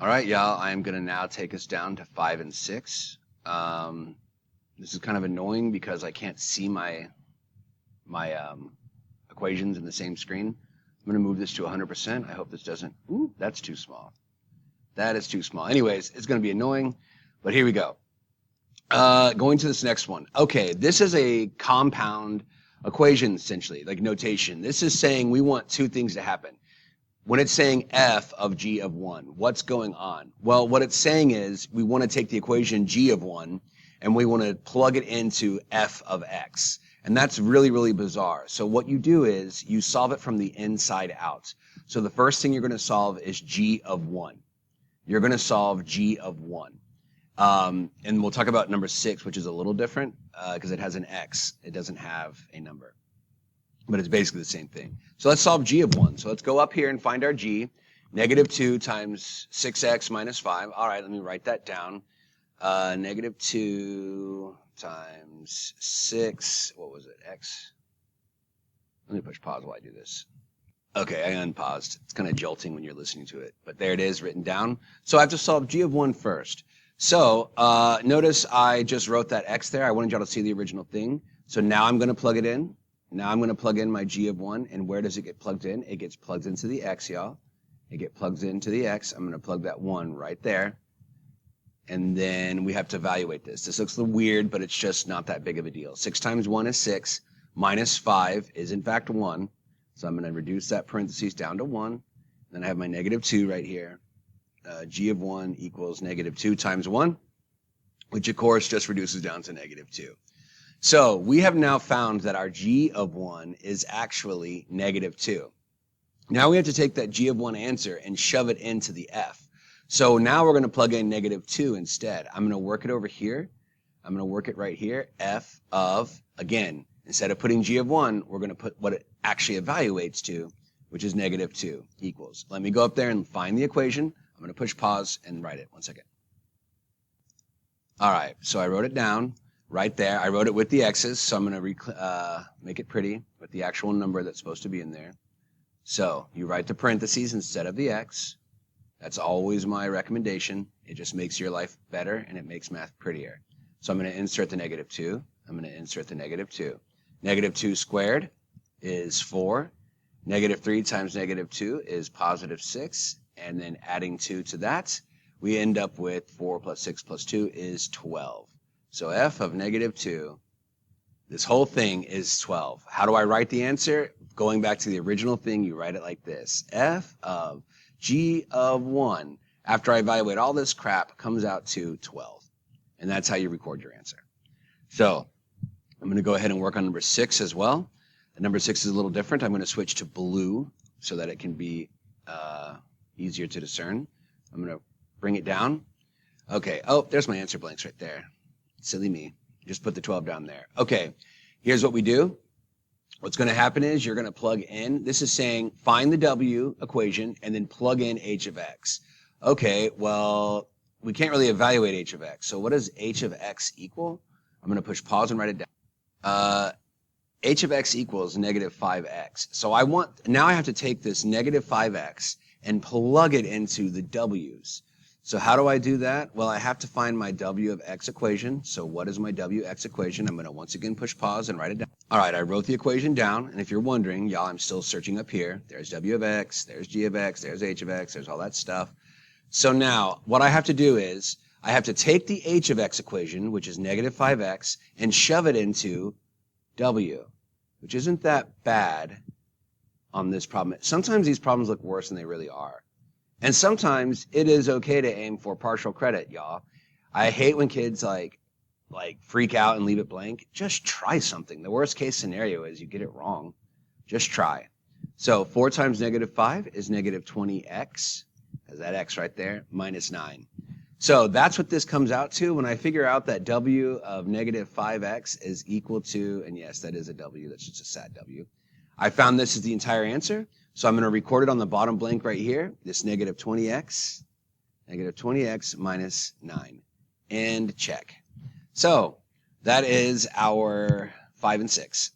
All right, y'all, I am going to now take us down to 5 and 6. This is kind of annoying because I can't see my equations in the same screen. I'm going to move this to 100%. I hope this doesn't... Ooh, that's too small. That is too small. Anyways, it's going to be annoying, but here we go. Going to this next one. Okay, this is a compound equation, essentially, like notation. This is saying we want two things to happen. When it's saying f of g of 1, what's going on? Well, what it's saying is we want to take the equation g of 1 and we want to plug it into f of x. And that's really, really bizarre. So what you do is you solve it from the inside out. So the first thing you're going to solve is g of 1. You're going to solve g of 1. And we'll talk about number 6, which is a little different because it has an x. It doesn't have a number. But it's basically the same thing. So let's solve g of 1. So let's go up here and find our g. Negative 2 times 6x minus 5. All right, let me write that down. Negative 2 times 6, what was it, x? Let me push pause while I do this. Okay, I unpaused. It's kind of jolting when you're listening to it. But there it is written down. So I have to solve g of 1 first. So notice I just wrote that x there. I wanted y'all to see the original thing. So now I'm going to plug it in. Now I'm going to plug in my g of 1, and where does it get plugged in? It gets plugged into the x, y'all. It gets plugged into the x. I'm going to plug that 1 right there. And then we have to evaluate this. This looks a little weird, but it's just not that big of a deal. 6 times 1 is 6. Minus 5 is, in fact, 1. So I'm going to reduce that parentheses down to 1. Then I have my negative 2 right here. G of 1 equals negative 2 times 1, which, of course, just reduces down to negative 2. So we have now found that our g of 1 is actually negative 2. Now we have to take that g of 1 answer and shove it into the f. So now we're going to plug in negative 2 instead. I'm going to work it over here. I'm going to work it right here. F of, again, instead of putting g of 1, we're going to put what it actually evaluates to, which is negative 2 equals. Let me go up there and find the equation. I'm going to push pause and write it. 1 second. All right, so I wrote it down. Right there, I wrote it with the x's, so I'm going to make it pretty with the actual number that's supposed to be in there. So you write the parentheses instead of the x. That's always my recommendation. It just makes your life better, and it makes math prettier. So I'm going to insert the negative 2. I'm going to insert the negative 2. Negative 2 squared is 4. Negative 3 times negative 2 is positive 6. And then adding 2 to that, we end up with 4 plus 6 plus 2 is 12. So f of negative 2, this whole thing is 12. How do I write the answer? Going back to the original thing, you write it like this. F of g of 1, after I evaluate all this crap, comes out to 12. And that's how you record your answer. So I'm going to go ahead and work on number 6 as well. And number 6 is a little different. I'm going to switch to blue so that it can be easier to discern. I'm going to bring it down. Okay. Oh, there's my answer blanks right there. Silly me. Just put the 12 down there. Okay, here's what we do. What's going to happen is you're going to plug in. This is saying find the w equation and then plug in h of x. Okay, well, we can't really evaluate h of x. So what does h of x equal? I'm going to push pause and write it down. H of x equals negative 5x. So now I have to take this negative 5x and plug it into the w's. So how do I do that? Well, I have to find my w of x equation. So what is my wx equation? I'm going to once again push pause and write it down. All right, I wrote the equation down. And if you're wondering, y'all, I'm still searching up here. There's w of x, there's g of x, there's h of x, there's all that stuff. So now what I have to do is I have to take the h of x equation, which is negative 5x, and shove it into w, which isn't that bad on this problem. Sometimes these problems look worse than they really are. And sometimes it is okay to aim for partial credit, y'all. I hate when kids like freak out and leave it blank. Just try something. The worst case scenario is you get it wrong. Just try. So 4 times negative 5 is negative 20x. Has that x right there, minus 9. So that's what this comes out to. When I figure out that w of negative 5x is equal to, and yes, that is a w. That's just a sad w. I found this is the entire answer. So I'm going to record it on the bottom blank right here, this negative 20x minus 9, and check. So that is our 5 and 6.